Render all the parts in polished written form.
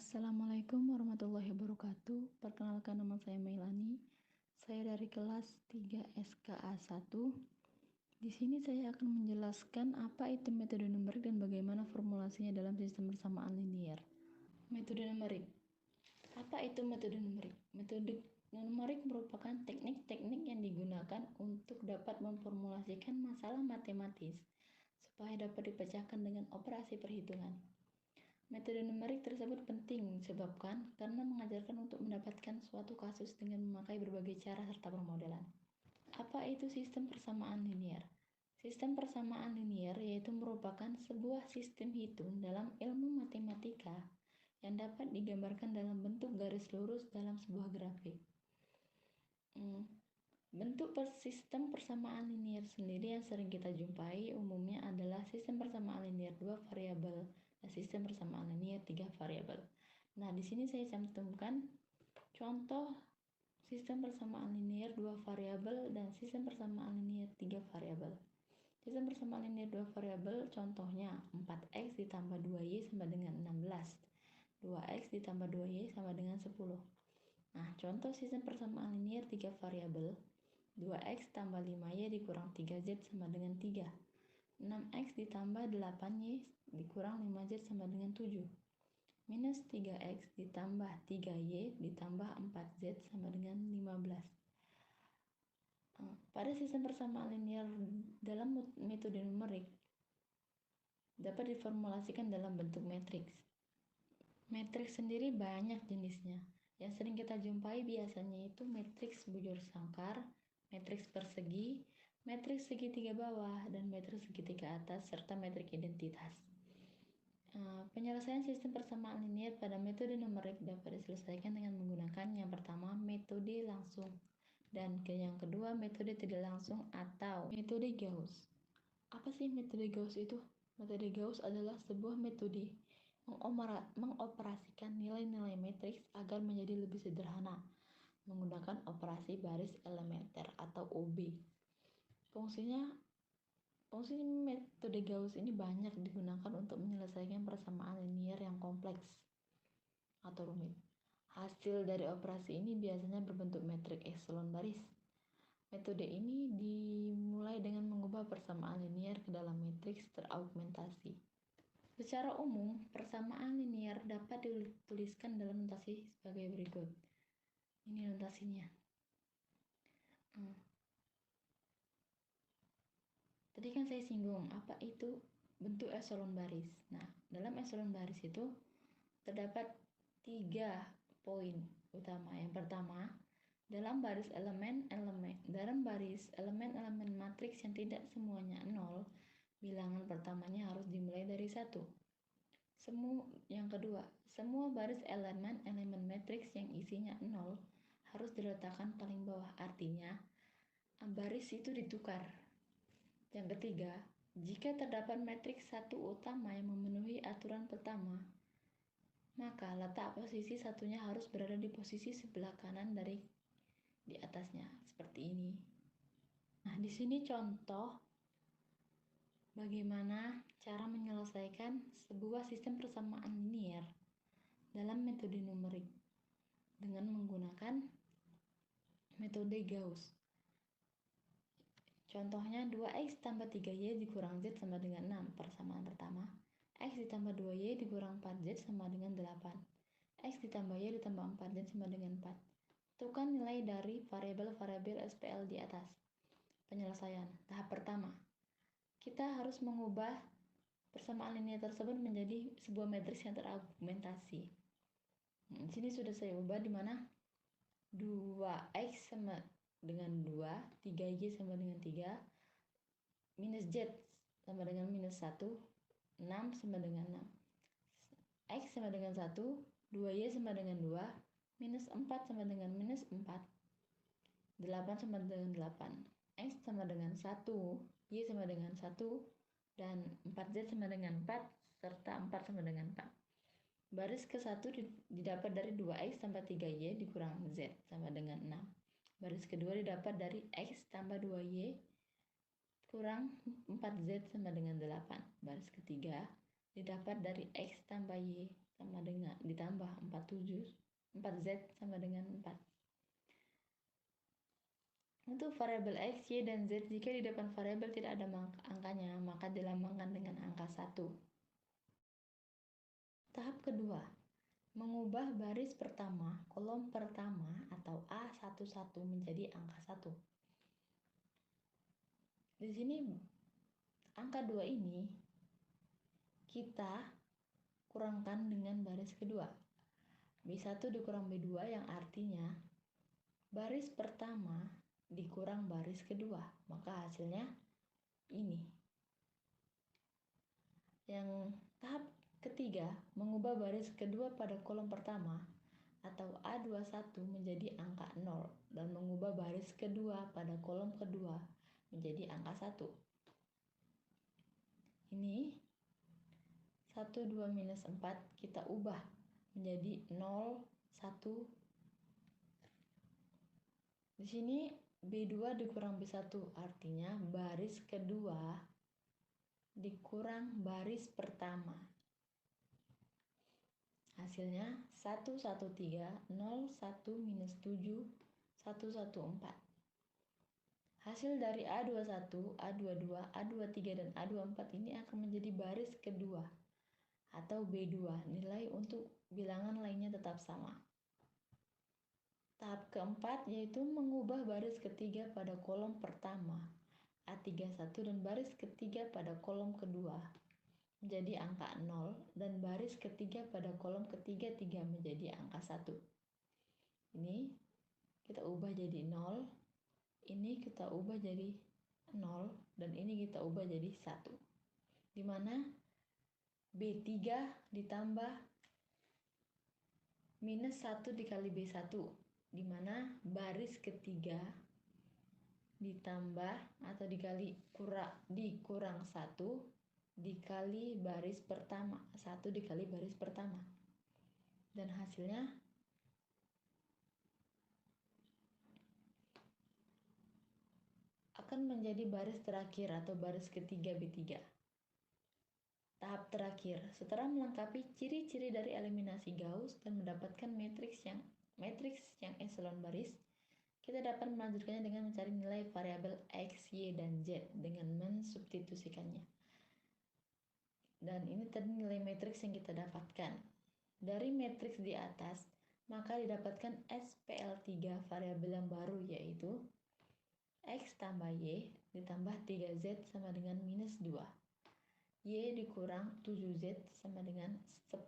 Assalamualaikum warahmatullahi wabarakatuh. Perkenalkan, nama saya Melani. Saya dari kelas 3 SKA 1. Di sini saya akan menjelaskan apa itu metode numerik dan bagaimana formulasinya dalam sistem persamaan linear. Metode numerik. Apa itu metode numerik? Metode numerik merupakan teknik-teknik yang digunakan untuk dapat memformulasikan masalah matematis supaya dapat dipecahkan dengan operasi perhitungan. Metode numerik tersebut penting disebabkan karena mengajarkan untuk mendapatkan suatu kasus dengan memakai berbagai cara serta permodelan. Apa itu sistem persamaan linear? Sistem persamaan linear yaitu merupakan sebuah sistem hitung dalam ilmu matematika yang dapat digambarkan dalam bentuk garis lurus dalam sebuah grafik. Bentuk sistem persamaan linear sendiri yang sering kita jumpai umumnya adalah sistem persamaan linear 2 variabel dan sistem persamaan linear 3 variabel. Nah, di sini saya cantumkan contoh sistem persamaan linear 2 variabel dan sistem persamaan linear 3 variabel. Sistem persamaan linear 2 variabel contohnya 4x ditambah 2y sama dengan 16. 2x ditambah 2y sama dengan 10. Nah, contoh sistem persamaan linear 3 variabel 2x tambah 5y dikurang 3z sama dengan 3. 6x ditambah 8y dikurang 5z sama dengan 7. Minus 3x ditambah 3y ditambah 4z sama dengan 15. Pada sistem persamaan linear dalam metode numerik dapat diformulasikan dalam bentuk matriks. Matriks sendiri banyak jenisnya. Yang sering kita jumpai biasanya itu matriks bujur sangkar, matriks persegi, matriks segitiga bawah, dan matriks segitiga atas, serta matriks identitas. Penyelesaian sistem persamaan linear pada metode numerik dapat diselesaikan dengan menggunakan yang pertama metode langsung dan yang kedua metode tidak langsung atau metode Gauss. Apa sih metode Gauss itu? Metode Gauss adalah sebuah metode mengoperasikan nilai-nilai matriks agar menjadi lebih sederhana menggunakan operasi baris elementer atau OB. Fungsi metode Gauss ini banyak digunakan untuk menyelesaikan persamaan linear yang kompleks atau rumit. Hasil dari operasi ini biasanya berbentuk metrik epsilon baris. Metode ini dimulai dengan mengubah persamaan linear ke dalam matriks teraugmentasi. Secara umum, persamaan linear dapat dituliskan dalam notasi sebagai berikut. Ini notasinya. Tadi kan saya singgung apa itu bentuk epsilon baris. Nah, dalam epsilon baris itu terdapat 3 poin utama. Yang pertama, dalam baris elemen-elemen matriks yang tidak semuanya 0, bilangan pertamanya harus dimulai dari 1. Yang kedua, semua baris elemen matriks yang isinya 0 harus diletakkan paling bawah. Artinya, baris itu ditukar. Yang ketiga, jika terdapat matriks 1 utama yang memenuhi aturan pertama, maka letak posisi satunya harus berada di posisi sebelah kanan dari di atasnya, seperti ini. Nah, di sini contoh bagaimana cara menyelesaikan sebuah sistem persamaan linear dalam metode numerik dengan menggunakan metode Gauss. Contohnya 2x tambah 3y dikurang z sama dengan 6, persamaan pertama. X ditambah 2y dikurang 4z sama dengan 8. X ditambah y ditambah 4z sama dengan 4. Tentukan nilai dari variabel-variabel SPL di atas. Penyelesaian. Tahap pertama, kita harus mengubah persamaan linear tersebut menjadi sebuah matriks yang terargumentasi. Di sini sudah saya ubah di mana 2x sama dengan 2, 3y sama dengan 3, minus z sama dengan minus 1, 6 sama dengan 6. X sama dengan 1, 2y sama dengan 2, minus 4 sama dengan minus 4, 8 sama dengan 8. X sama dengan 1, Y sama dengan 1, dan 4Z sama dengan 4, serta 4 sama dengan 4. Baris ke-1 didapat dari 2X tambah 3Y dikurang Z sama dengan 6. Baris kedua didapat dari X tambah 2Y kurang 4Z sama dengan 8. Baris ketiga didapat dari X tambah Y sama dengan ditambah 4z sama dengan 4. Untuk variabel x, y, dan z, jika di depan variabel tidak ada angkanya, maka dilambangkan dengan angka 1. Tahap kedua, mengubah baris pertama, kolom pertama atau A11 menjadi angka 1. Di sini angka 2 ini kita kurangkan dengan baris kedua. B1 dikurang B2 yang artinya baris pertama dikurang baris kedua, maka hasilnya ini. Yang tahap ketiga, mengubah baris kedua pada kolom pertama atau A21 menjadi angka 0 dan mengubah baris kedua pada kolom kedua menjadi angka 1. Ini 1, 2, minus 4 kita ubah menjadi 0, 1. Di sini B2 dikurang B1 artinya baris kedua dikurang baris pertama. Hasilnya 1, 1, 3, 0, 1, minus 7, 1, 1, 4. Hasil dari A21, A22, A23, dan A24 ini akan menjadi baris kedua atau B2. Nilai untuk bilangan lainnya tetap sama. Tahap keempat yaitu mengubah baris ketiga pada kolom pertama A31 dan baris ketiga pada kolom kedua menjadi angka 0 dan baris ketiga pada kolom ketiga 3 menjadi angka 1. Ini kita ubah jadi 0, ini kita ubah jadi 0, dan ini kita ubah jadi 1. Di mana B3 ditambah minus 1 dikali B1, di mana baris ketiga ditambah atau dikurang 1 dikali baris pertama, 1 dikali baris pertama, dan hasilnya akan menjadi baris terakhir atau baris ketiga B3. Tahap terakhir, setelah melengkapi ciri-ciri dari eliminasi Gauss dan mendapatkan matriks yang echelon baris, kita dapat melanjutkannya dengan mencari nilai variabel X, Y, dan Z dengan mensubstitusikannya. Dan ini tadi nilai matriks yang kita dapatkan. Dari matriks di atas, maka didapatkan SPL3 variabel yang baru, yaitu X tambah Y ditambah 3Z sama dengan minus 2. Y dikurang 7Z sama dengan 10.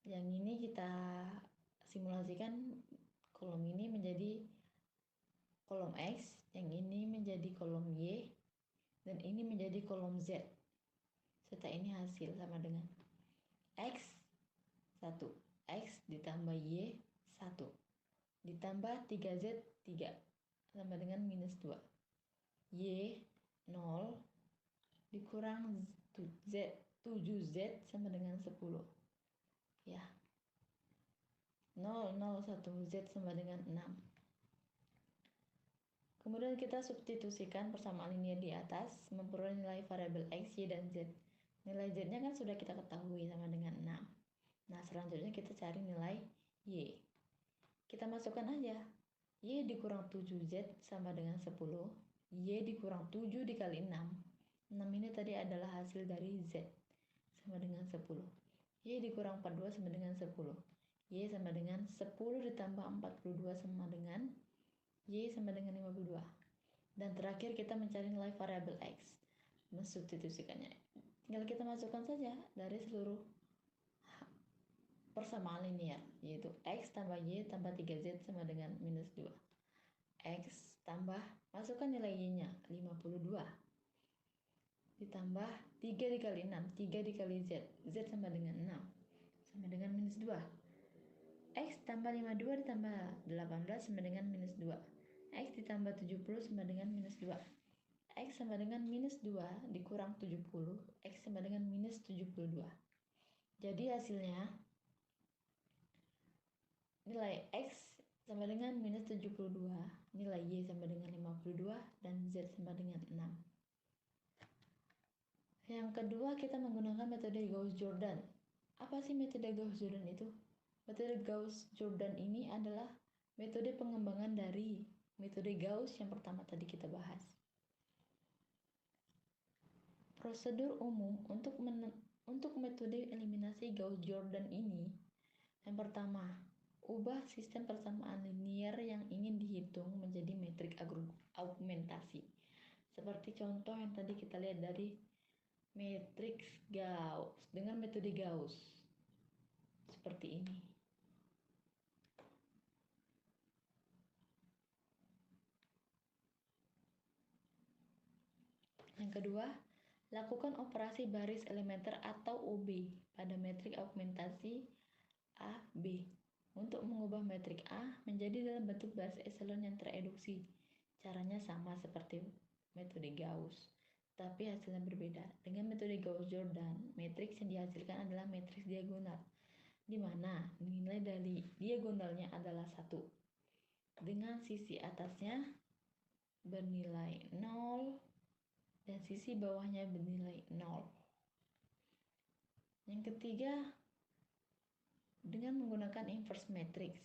Yang ini kita simulasikan, kolom ini menjadi kolom X, yang ini menjadi kolom Y, dan ini menjadi kolom Z. Serta ini hasil sama dengan X 1, X ditambah Y 1, ditambah 3Z 3 sama dengan minus 2. Y 0 dikurang Z 7Z sama dengan 10. Ya. 0, 0, 1Z sama dengan 6. Kemudian kita substitusikan persamaan linear di atas, memperoleh nilai variabel X, Y, dan Z. Nilai Z-nya kan sudah kita ketahui sama dengan 6. Nah, selanjutnya kita cari nilai Y. Kita masukkan aja. Y dikurang 7Z sama dengan 10. Y dikurang 7 dikali 6. 6 ini tadi adalah hasil dari Z sama dengan 10. Y dikurang 42 sama dengan 10. Y sama dengan 10 ditambah 42 sama dengan Y sama dengan 52. Dan terakhir kita mencari nilai variabel X. Mensubstitusikannya. Tinggal kita masukkan saja dari seluruh persamaan linear, yaitu X tambah Y tambah 3Z sama dengan minus 2. X tambah, masukkan nilai Y-nya 52. Ditambah 3 dikali 6, 3 dikali Z. Z sama dengan 6. Sama dengan minus 2. X tambah 52 ditambah 18 sama dengan minus 2. X ditambah 70 sama dengan minus 2. X sama dengan minus 2 dikurang 70. X sama dengan minus 72. Jadi hasilnya nilai X sama dengan minus 72, nilai Y sama dengan 52, dan Z sama dengan 6. Yang kedua, kita menggunakan metode Gauss-Jordan Apa sih metode Gauss-Jordan itu? Metode Gauss-Jordan ini adalah metode pengembangan dari metode Gauss yang pertama tadi kita bahas. Prosedur umum untuk metode eliminasi Gauss-Jordan ini, yang pertama, ubah sistem persamaan linier yang ingin dihitung menjadi metrik augmentasi. Seperti contoh yang tadi kita lihat dari matriks Gauss dengan metode Gauss. Seperti ini. Yang kedua, lakukan operasi baris elementer atau OB pada metrik augmentasi A, B untuk mengubah metrik A menjadi dalam bentuk baris epsilon yang tereduksi. Caranya sama seperti metode Gauss, tapi hasilnya berbeda. Dengan metode Gauss-Jordan, matriks yang dihasilkan adalah matriks diagonal, di mana nilai dari diagonalnya adalah 1, dengan sisi atasnya bernilai 0 dan sisi bawahnya bernilai 0. Yang ketiga, dengan menggunakan inverse matrix.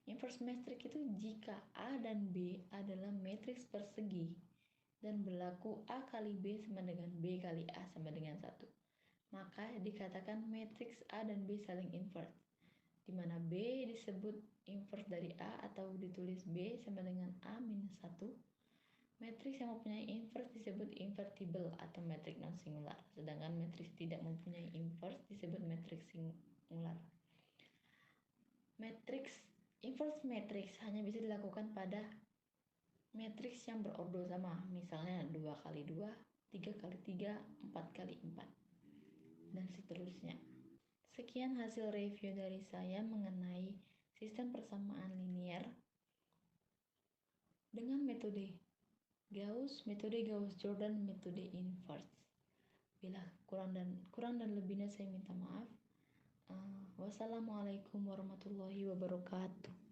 Inverse matrix itu jika A dan B adalah matriks persegi dan berlaku A kali B sama dengan B kali A sama dengan 1, maka dikatakan matriks A dan B saling inverse, di mana B disebut inverse dari A atau ditulis B sama dengan A minus 1. Matriks yang mempunyai inverse disebut invertible atau matriks non-singular, sedangkan matriks tidak mempunyai inverse disebut matriks singular. Inverse matriks hanya bisa dilakukan pada matriks yang berordo sama, misalnya 2 kali 2, 3 kali 3, 4 kali 4, dan seterusnya. Sekian hasil review dari saya mengenai sistem persamaan linier dengan metode Gauss, metode Gauss-Jordan, metode inverse. Bila kurang dan lebihnya saya minta maaf. Wassalamualaikum warahmatullahi wabarakatuh.